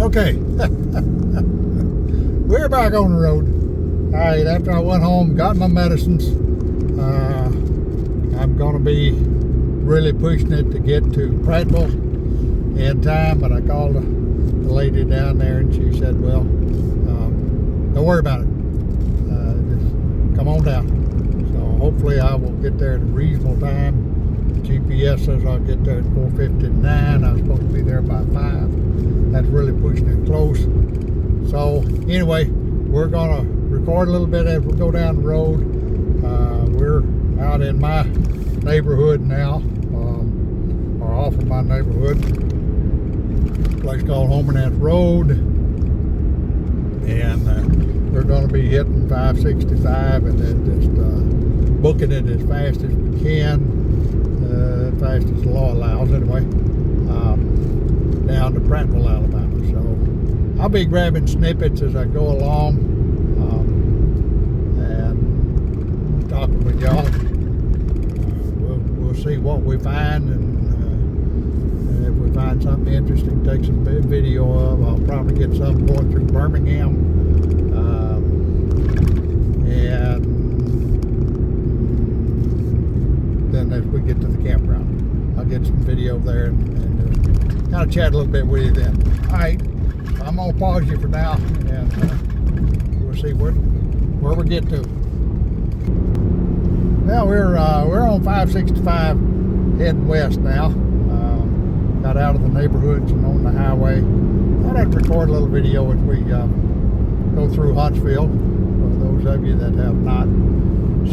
Okay, we're back on the road. All right, after I went home, got my medicines, I'm going to be really pushing it to get to Prattville in time, but I called the lady down there and she said, well, don't worry about it. Just come on down. So hopefully I will get there at a reasonable time. GPS says I'll get there at 4:59. I'm supposed to be there by 5. That's really pushing it close. So anyway, we're gonna record a little bit as we go down the road. We're out in my neighborhood now, or off of my neighborhood, a place called Homernath Road, and we're gonna be hitting 565 and then just booking it as fast as we can. As fast as the law allows anyway, down to Prattville, Alabama. So I'll be grabbing snippets as I go along, and talking with y'all. We'll see what we find, and if we find something interesting, take some video of. I'll probably get some going through Birmingham, and then as we get to the campground, I'll get some video there and kind of chat a little bit with you then. All right, I'm gonna pause you for now, and we'll see where we get to. Now we're on 565 heading west now. Got out of the neighborhoods and on the highway. Thought I'd record a little video as we go through Huntsville. For those of you that have not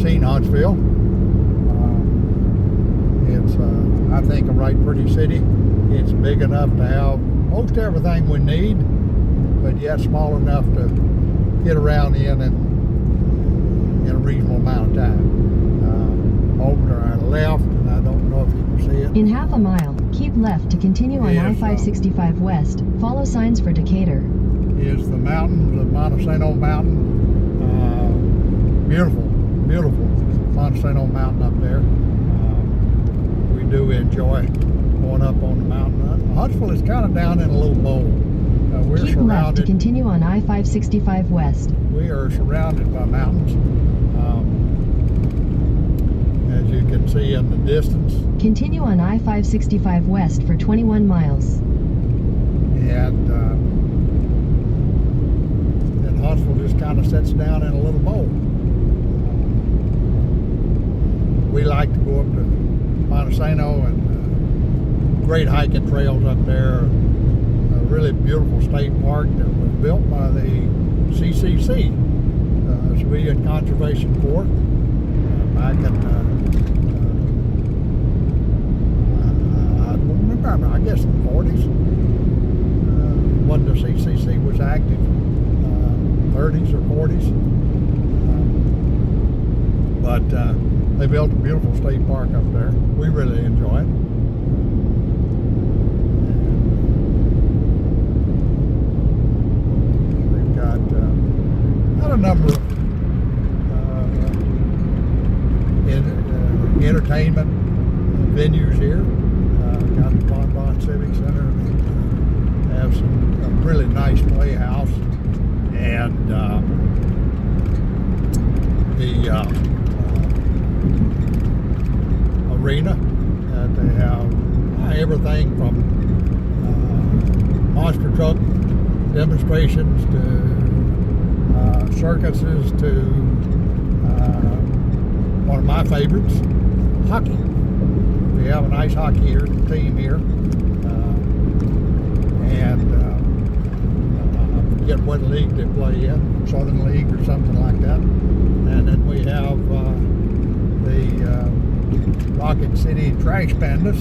seen Huntsville. It's, I think, a right pretty city. It's big enough to have most everything we need, but yet small enough to get around in a reasonable amount of time. Over to our left, and I don't know if you can see it. In half a mile, keep left to continue on I-565 West. Follow signs for Decatur. Is the mountain, the Montesano Mountain. Beautiful, beautiful Montesano Mountain up there. Do enjoy going up on the mountain. Huntsville is kind of down in a little bowl. We're Keep surrounded. Left to continue on I-565 West. We are surrounded by mountains, as you can see in the distance. Continue on I-565 West for 21 miles. And then Huntsville just kind of sits down in a little bowl. We like to go up to Montesano, and great hiking trails up there. A really beautiful state park that was built by the CCC, Civilian Conservation Corps, back in, I don't remember, I guess in the 40s. When the CCC was active, 30s or 40s. But they built a beautiful state park up there. We really enjoy it. We've got a number of entertainment venues here. Got the Bon Civic Center. They have a really nice playhouse, and the arena that they have everything from monster truck demonstrations to circuses to one of my favorites, hockey. We have a nice hockey team here, and I forget what league they play in, Southern League or something like that. And then we have the Rocket City Trash Pandas.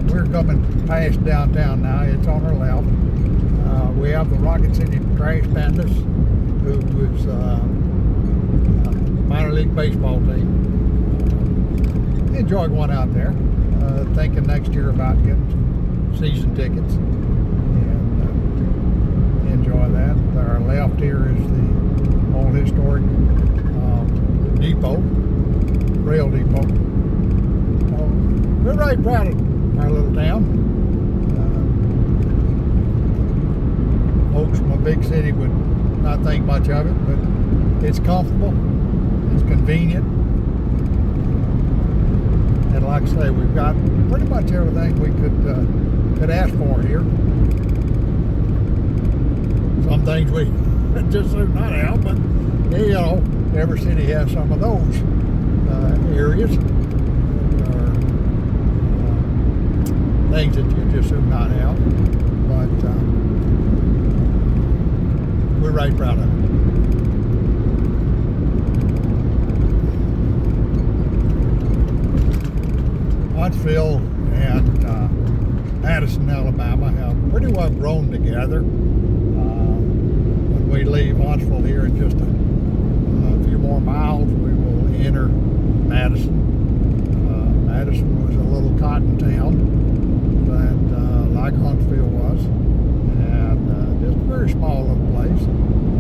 We're coming past downtown now. It's on our left. We have the Rocket City Trash Pandas, who is a minor league baseball team. Enjoy going out there. Thinking next year about getting some season tickets, and enjoy that. To our left here is the old historic depot, rail depot. We're right proud of our little town. big city would not think much of it, but it's comfortable, it's convenient, and like I say, we've got pretty much everything we could ask for here. Some things we just do not have, but you know, every city has some of those areas that are things that you just do not have. But we're right proud of it. Huntsville and Madison, Alabama have pretty well grown together. When we leave Huntsville here in just a few more miles, we will enter Madison. Madison was a little cotton town that like Huntsville was, and just a very small little place.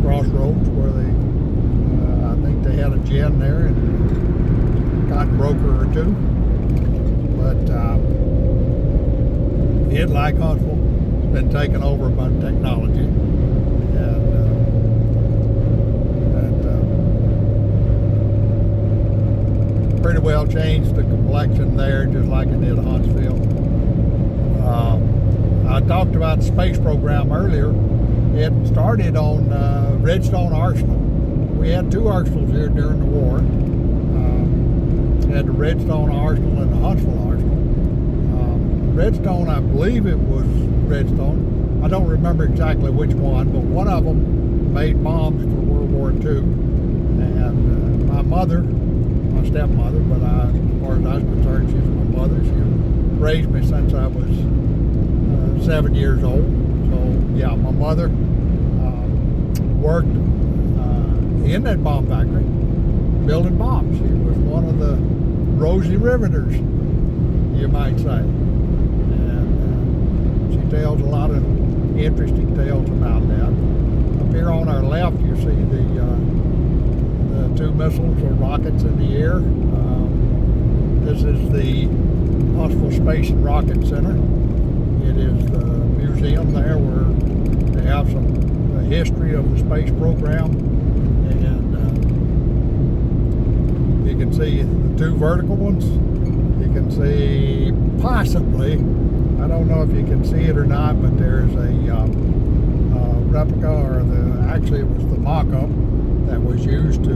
Crossroads where they, I think they had a gin there and a cotton broker or two. But it, like Huntsville, has been taken over by technology, and pretty well changed the complexion there, just like it did Huntsville. I talked about the space program earlier. It started on Redstone Arsenal. We had two arsenals here during the war. Had the Redstone Arsenal and the Huntsville Arsenal. Redstone, I believe it was Redstone. I don't remember exactly which one, but one of them made bombs for World War II. And my mother, my stepmother, but as far as I was concerned, she's my mother. She raised me since I was 7 years old. So yeah, my mother worked in that bomb factory, building bombs. She was one of the Rosie Riveters, you might say. And she tells a lot of interesting tales about that. Up here on our left, you see the two missiles or rockets in the air. This is the Huntsville Space and Rocket Center. It is the museum there where they have some history of the space program, and you can see the two vertical ones. You can see possibly, I don't know if you can see it or not, but there's a replica, or actually it was the mock-up that was used to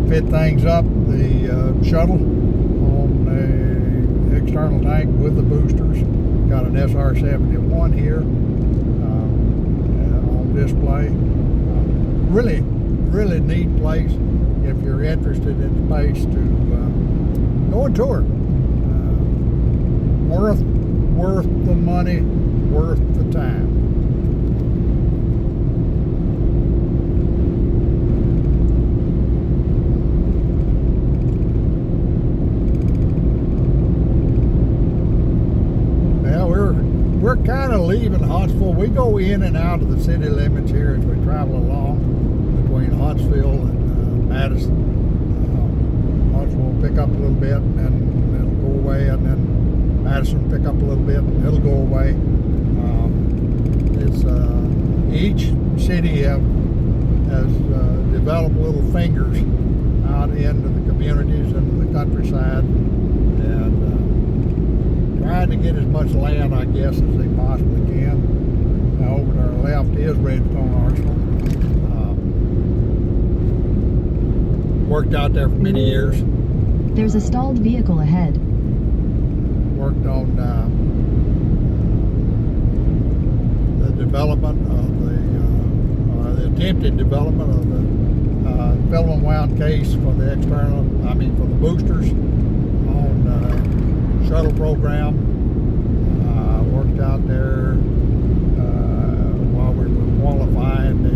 fit things up, the shuttle on the external tank with the boosters. Got an SR-71 here on display. Really, really neat place if you're interested in space to go and tour. Worth the money, worth the time. We're kind of leaving Huntsville. We go in and out of the city limits here as we travel along between Huntsville and Madison. Huntsville will pick up a little bit and then it'll go away, and then Madison will pick up a little bit and it'll go away. Each city has developed little fingers out into the communities, into the countryside, and trying to get as much land, I guess, as they possibly can. Now, over to our left is Redstone Arsenal. Worked out there for many years. There's a stalled vehicle ahead. Worked on the development of the attempted development of the film and wound case for the for the boosters on shuttle program. Worked out there while we were qualifying the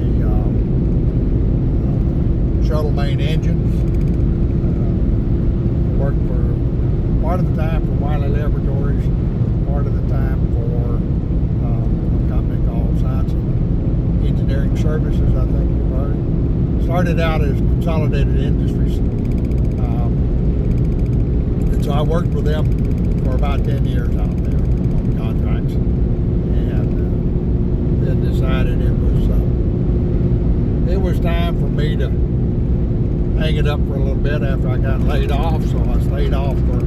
shuttle main engines. Worked for part of the time for Wiley Laboratories, part of the time for a company called Science and Engineering Services, I think you've heard. Started out as Consolidated Industries. And so I worked with them for about 10 years out there on contracts, and then decided hang it up for a little bit after I got laid off. So I stayed off for a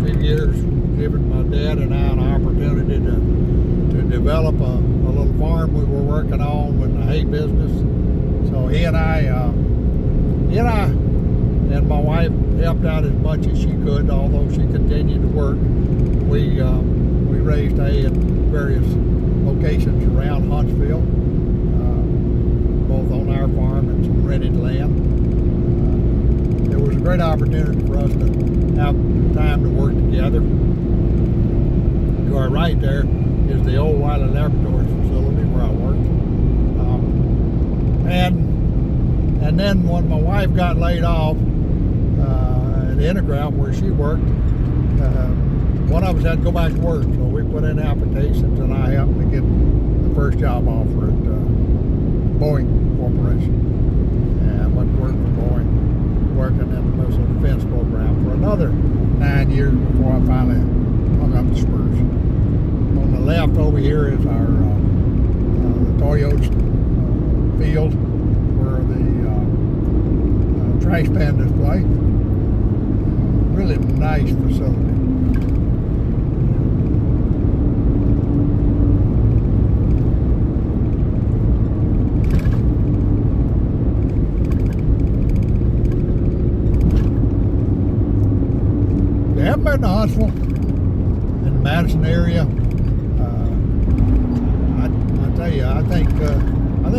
few years, giving my dad and I an opportunity to develop a little farm we were working on with the hay business. So he and I and my wife helped out as much as she could, although she continued to work. We raised hay at various locations around Huntsville, both on our farm and some rented land. It was a great opportunity for us to have time to work together. To our right there is the old Wiley Laboratories facility where I worked. And then when my wife got laid off at Intergraph where she worked, one of us had to go back to work. So we put in applications, and I happened to get the first job offer at Boeing Corporation. And I went to work for Boeing, working in the missile defense program for another 9 years before I finally hung up the spurs. On the left over here is our the Toyota field where the trash pandas play. Really nice facility. If you haven't been to Huntsville, in the Madison area, I tell you, I think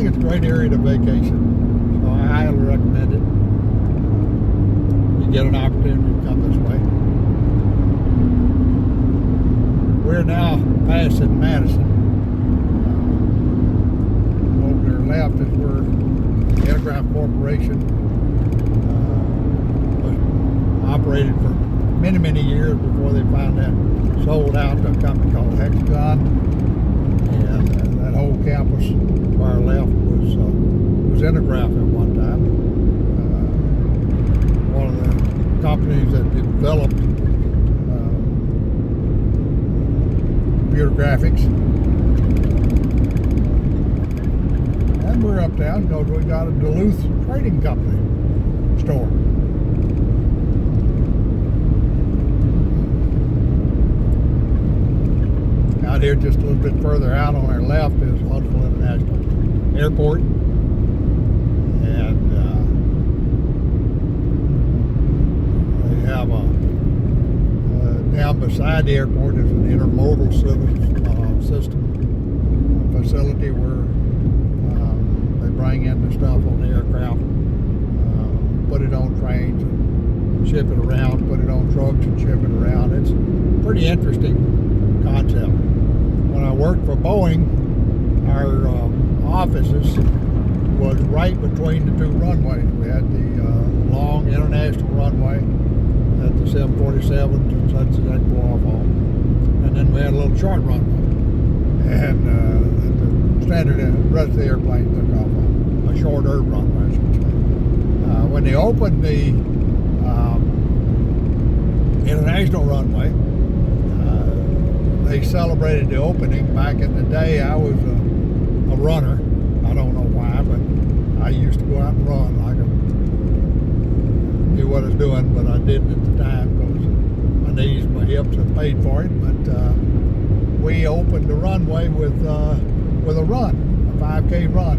it's a great area to vacation. So I highly recommend it. You get an opportunity to come this way. We're now passing Madison. Over to the left is where Intergraph Corporation was operated for many years before they finally sold out to a company called Hexagon. And that whole campus to our left was Intergraph at one time. One of the companies that developed computer graphics. And we're uptown because we got a Duluth Trading Company store. Out here just a little bit further out on our left is Huntsville International Airport. And they have down beside the airport is an intermodal system facility where they bring in the stuff on the aircraft, put it on trains and ship it around, put it on trucks and ship it around. It's a pretty interesting concept. When I worked for Boeing, our offices was right between the two runways. We had the long international runway that the 747s and such as that go off on, and then we had a little short runway, and the standard rest of the airplane took off on a shorter runway, I should say. When they opened the international runway, they celebrated the opening. Back in the day, I was a runner. I don't know why, but I used to go out and run. I knew what I was doing, but I didn't at the time because my knees, my hips had paid for it. But we opened the runway with a run, a 5K run.